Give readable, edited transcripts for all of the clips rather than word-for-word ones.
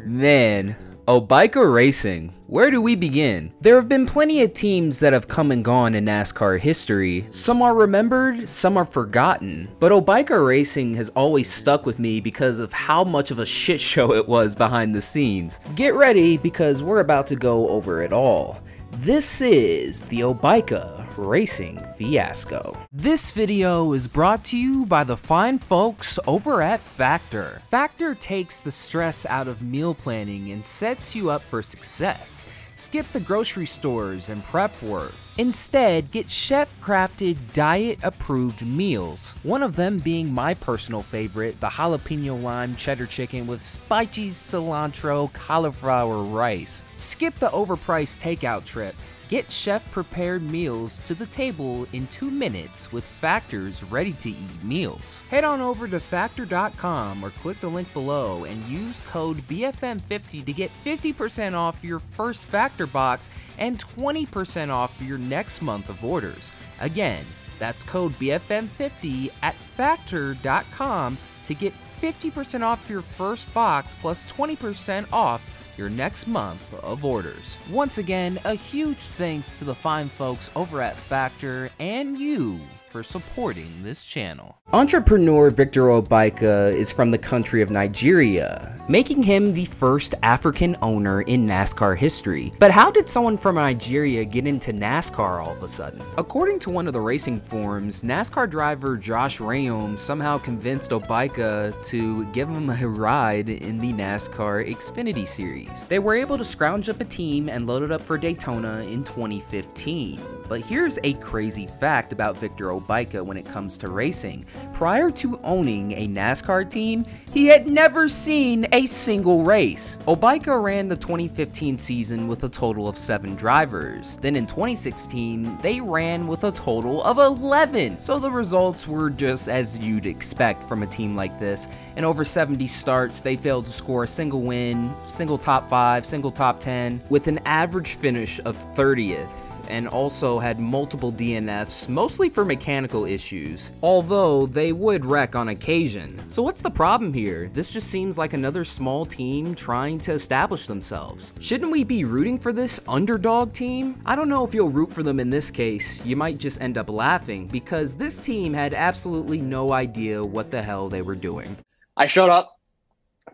Man, Obaika Racing. Where do we begin? There have been plenty of teams that have come and gone in NASCAR history. Some are remembered, some are forgotten. But Obaika Racing has always stuck with me because of how much of a shit show it was behind the scenes. Get ready because we're about to go over it all. This is the Obaika Racing Fiasco. This video is brought to you by the fine folks over at Factor. Factor takes the stress out of meal planning and sets you up for success. Skip the grocery stores and prep work. Instead, get chef-crafted, diet-approved meals. One of them being my personal favorite, the jalapeno lime cheddar chicken with spicy cilantro cauliflower rice. Skip the overpriced takeout trip. Get chef-prepared meals to the table in 2 minutes with Factor's ready-to-eat meals. Head on over to Factor.com or click the link below and use code BFM50 to get 50% off your first Factor box and 20% off your next month of orders. Again, that's code BFM50 at Factor.com to get 50% off your first box plus 20% off your next month of orders. Once again, a huge thanks to the fine folks over at Factor and you for supporting this channel. Entrepreneur Victor Obaika is from the country of Nigeria, making him the first African owner in NASCAR history. But how did someone from Nigeria get into NASCAR all of a sudden? According to one of the racing forums, NASCAR driver Josh Rayom somehow convinced Obaika to give him a ride in the NASCAR Xfinity Series. They were able to scrounge up a team and load it up for Daytona in 2015. But here's a crazy fact about Victor Obaika when it comes to racing. Prior to owning a NASCAR team, he had never seen a single race. Obaika ran the 2015 season with a total of 7 drivers. Then in 2016, they ran with a total of 11. So the results were just as you'd expect from a team like this. In over 70 starts, they failed to score a single win, single top 5, single top 10, with an average finish of 30th. And also had multiple DNFs, mostly for mechanical issues, although they would wreck on occasion. So what's the problem here? This just seems like another small team trying to establish themselves. Shouldn't we be rooting for this underdog team? I don't know if you'll root for them in this case. You might just end up laughing because this team had absolutely no idea what the hell they were doing. I showed up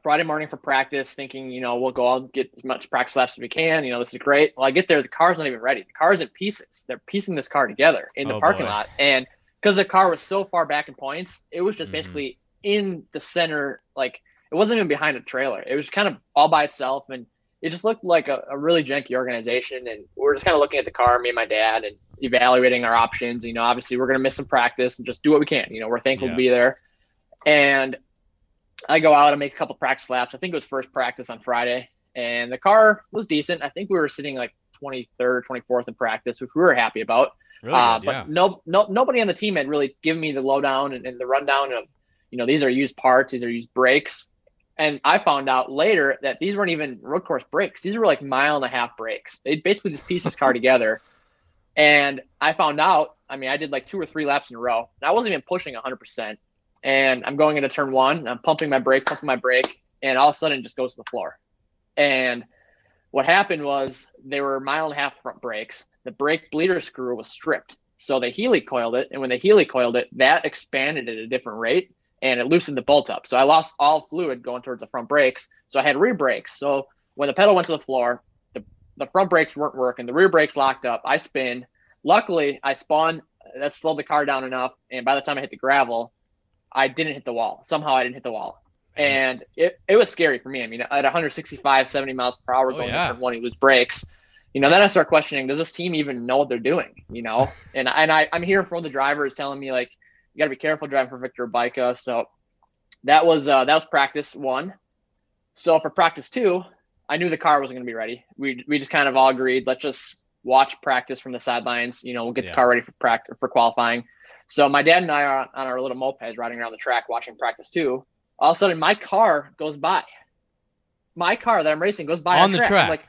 Friday morning for practice thinking, we'll go out and get as much practice laps as we can. This is great. Well, I get there, the car's not even ready. The car's in pieces. They're piecing this car together in the parking lot. And because the car was so far back in points, it was just basically in the center. Like, it wasn't even behind a trailer. It was kind of all by itself. And it just looked like a really janky organization. And we're just kind of looking at the car, me and my dad, and evaluating our options. Obviously we're going to miss some practice and just do what we can. We're thankful to be there. And I go out and make a couple practice laps. I think it was first practice on Friday, and the car was decent. I think we were sitting like 23rd or 24th in practice, which we were happy about. Really good, but nobody on the team had really given me the lowdown and the rundown of, these are used parts, these are used brakes. And I found out later that these weren't even road course brakes. These were like 1.5 mile brakes. They basically just pieced this car together. And I found out, I did like 2 or 3 laps in a row. And I wasn't even pushing 100%. And I'm going into turn 1, and I'm pumping my brake, and all of a sudden it just goes to the floor. And what happened was they were 1.5 mile front brakes. The brake bleeder screw was stripped. So they helicoiled it, and when they helicoiled it, that expanded at a different rate, and it loosened the bolt up. So I lost all fluid going towards the front brakes, so I had rear brakes. So when the pedal went to the floor, the front brakes weren't working. The rear brakes locked up. I spin. Luckily, I spun. That slowed the car down enough, and by the time I hit the gravel, I didn't hit the wall. Somehow I didn't hit the wall. And it was scary for me. At 165, 70 miles per hour going to turn 1, you lose brakes. Then I start questioning, does this team even know what they're doing? And I'm hearing from the drivers telling me, like, you got to be careful driving for Victor Obaika. So that was practice 1. So for practice 2, I knew the car wasn't going to be ready. We just kind of all agreed, let's just watch practice from the sidelines. We'll get the car ready for qualifying. So my dad and I are on our little mopeds riding around the track watching practice 2. All of a sudden, my car goes by. My car that I'm racing goes by on the track. I'm like,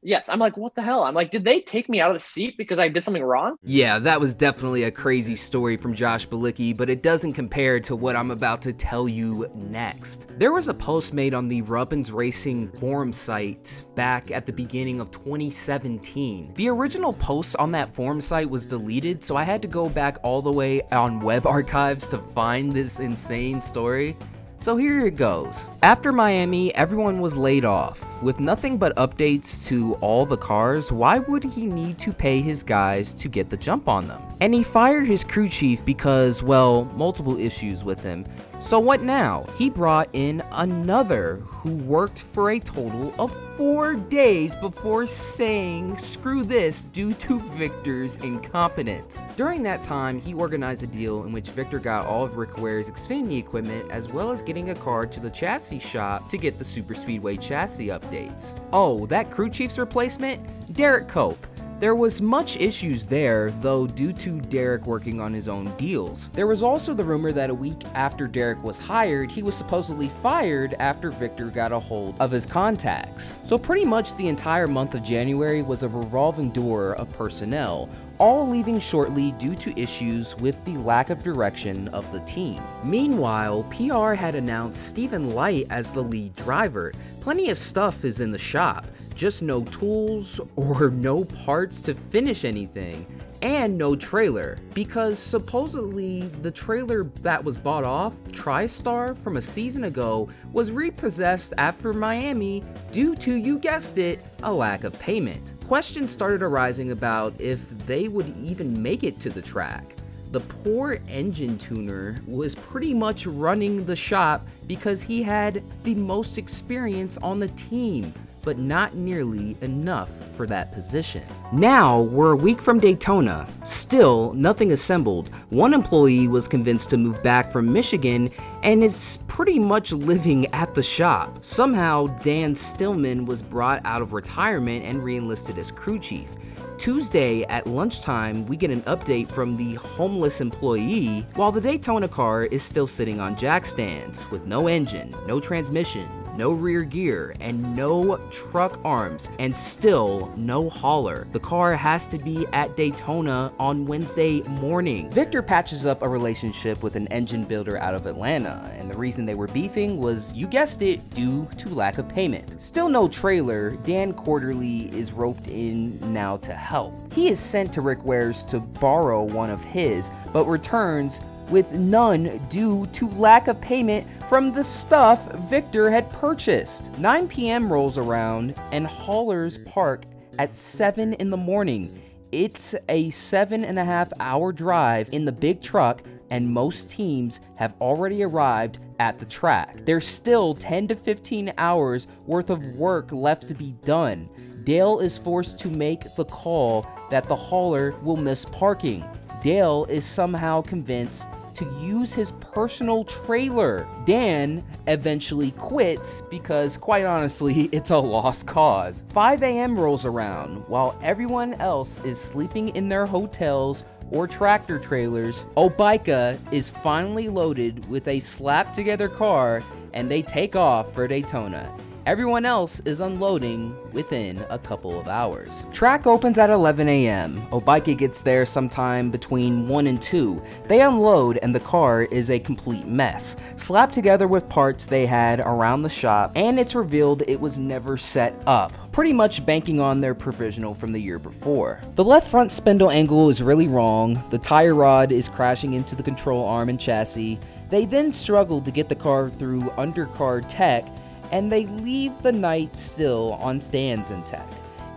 Yes, I'm like, what the hell? I'm like, did they take me out of the seat because I did something wrong? Yeah, that was definitely a crazy story from Josh Bilicki, but it doesn't compare to what I'm about to tell you next. There was a post made on the Rubbins Racing forum site back at the beginning of 2017. The original post on that forum site was deleted, so I had to go back all the way on web archives to find this insane story. So here it goes. After Miami, everyone was laid off. With nothing but updates to all the cars, why would he need to pay his guys to get the jump on them? And he fired his crew chief because, well, multiple issues with him. So what now? He brought in another who worked for a total of 4 days before saying screw this due to Victor's incompetence. During that time, he organized a deal in which Victor got all of Rick Ware's Xfinity equipment as well as getting a car to the chassis shop to get the Super Speedway chassis updates. Oh, that crew chief's replacement? Derek Cope. There was much issues there, though, due to Derek working on his own deals. There was also the rumor that a week after Derek was hired, he was supposedly fired after Victor got a hold of his contacts. So pretty much the entire month of January was a revolving door of personnel, all leaving shortly due to issues with the lack of direction of the team. Meanwhile, PR had announced Stephen Light as the lead driver. Plenty of stuff is in the shop, just no tools or no parts to finish anything, and no trailer, because supposedly the trailer that was bought off TriStar from a season ago was repossessed after Miami due to, you guessed it, a lack of payment. Questions started arising about if they would even make it to the track. The poor engine tuner was pretty much running the shop because he had the most experience on the team, but not nearly enough for that position. Now, we're a week from Daytona. Still, nothing assembled. One employee was convinced to move back from Michigan and is pretty much living at the shop. Somehow, Dan Stillman was brought out of retirement and re-enlisted as crew chief. Tuesday at lunchtime, we get an update from the homeless employee, while the Daytona car is still sitting on jack stands with no engine, no transmission, no rear gear, and no truck arms, and still no hauler. The car has to be at Daytona on Wednesday morning. Victor patches up a relationship with an engine builder out of Atlanta, and the reason they were beefing was, you guessed it, due to lack of payment. Still no trailer, Dan Quarterly is roped in now to help. He is sent to Rick Ware's to borrow one of his, but returns with none due to lack of payment from the stuff Victor had purchased. 9 p.m. rolls around and haulers park at 7 in the morning. It's a 7.5 hour drive in the big truck, and most teams have already arrived at the track. There's still 10 to 15 hours worth of work left to be done. Dale is forced to make the call that the hauler will miss parking. Dale is somehow convinced to use his personal trailer. Dan eventually quits because, quite honestly, it's a lost cause. 5 a.m. rolls around while everyone else is sleeping in their hotels or tractor trailers. Obaika is finally loaded with a slapped together car and they take off for Daytona. Everyone else is unloading within a couple of hours. Track opens at 11 a.m. Obaika gets there sometime between 1 and 2. They unload and the car is a complete mess, slapped together with parts they had around the shop, and it's revealed it was never set up, pretty much banking on their provisional from the year before. The left front spindle angle is really wrong, the tire rod is crashing into the control arm and chassis. They then struggle to get the car through undercar tech, and they leave the night still on stands in tech.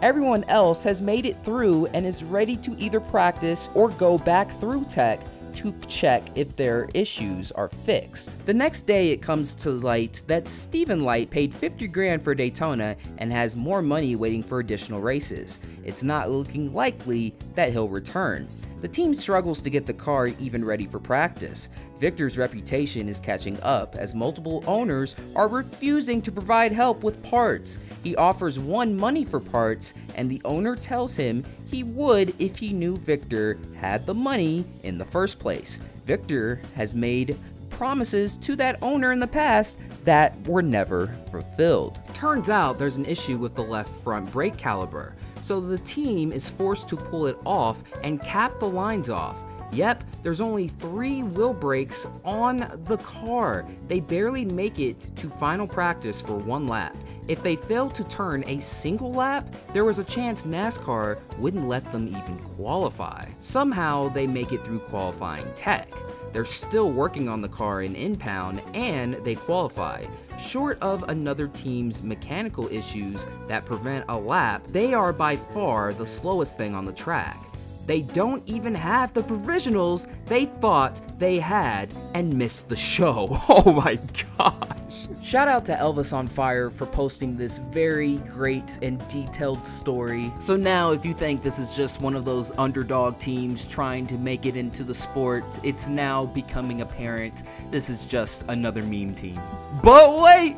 Everyone else has made it through and is ready to either practice or go back through tech to check if their issues are fixed. The next day it comes to light that Stephen Light paid 50 grand for Daytona and has more money waiting for additional races. It's not looking likely that he'll return. The team struggles to get the car even ready for practice. Victor's reputation is catching up as multiple owners are refusing to provide help with parts. He offers one money for parts, and the owner tells him he would if he knew Victor had the money in the first place. Victor has made promises to that owner in the past that were never fulfilled. Turns out there's an issue with the left front brake caliper, so the team is forced to pull it off and cap the lines off. Yep, there's only 3 wheel brakes on the car. They barely make it to final practice for 1 lap. If they failed to turn a single lap, there was a chance NASCAR wouldn't let them even qualify. Somehow they make it through qualifying tech. They're still working on the car in impound and they qualify. Short of another team's mechanical issues that prevent a lap, they are by far the slowest thing on the track. They don't even have the provisionals they thought they had and missed the show. Oh my gosh. Shout out to Elvis on Fire for posting this very great and detailed story. So now if you think this is just one of those underdog teams trying to make it into the sport, it's now becoming apparent this is just another meme team. But wait,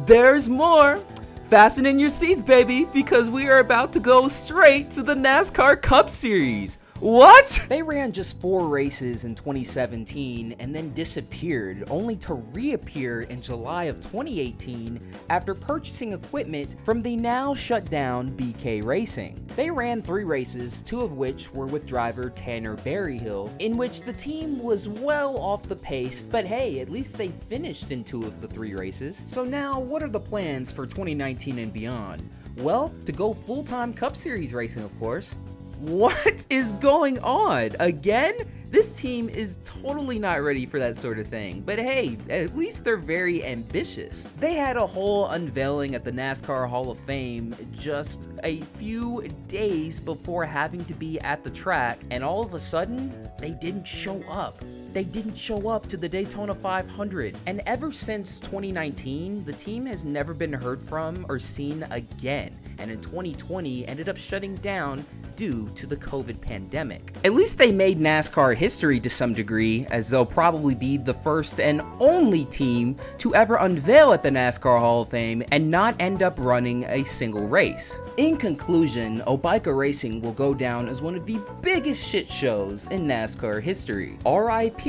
there's more. Fasten in your seats, baby, because we are about to go straight to the NASCAR Cup Series. What? They ran just 4 races in 2017 and then disappeared, only to reappear in July of 2018 after purchasing equipment from the now shut down BK Racing. They ran 3 races, 2 of which were with driver Tanner Berryhill, in which the team was well off the pace, but hey, at least they finished in 2 of the 3 races. So now, what are the plans for 2019 and beyond? Well, to go full-time Cup Series racing, of course. What is going on? Again? This team is totally not ready for that sort of thing, but hey, at least they're very ambitious. They had a whole unveiling at the NASCAR Hall of Fame just a few days before having to be at the track, and all of a sudden, they didn't show up. They didn't show up to the Daytona 500, and ever since 2019, the team has never been heard from or seen again, and in 2020 ended up shutting down due to the COVID pandemic. At least they made NASCAR history to some degree, as they'll probably be the first and only team to ever unveil at the NASCAR Hall of Fame and not end up running a single race. In conclusion, Obaika Racing will go down as one of the biggest shit shows in NASCAR history. RIP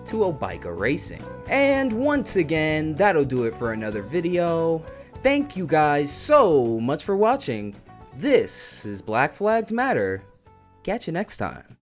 to Obaika Racing. And once again, that'll do it for another video. Thank you guys so much for watching. This is Black Flags Matter. Catch you next time.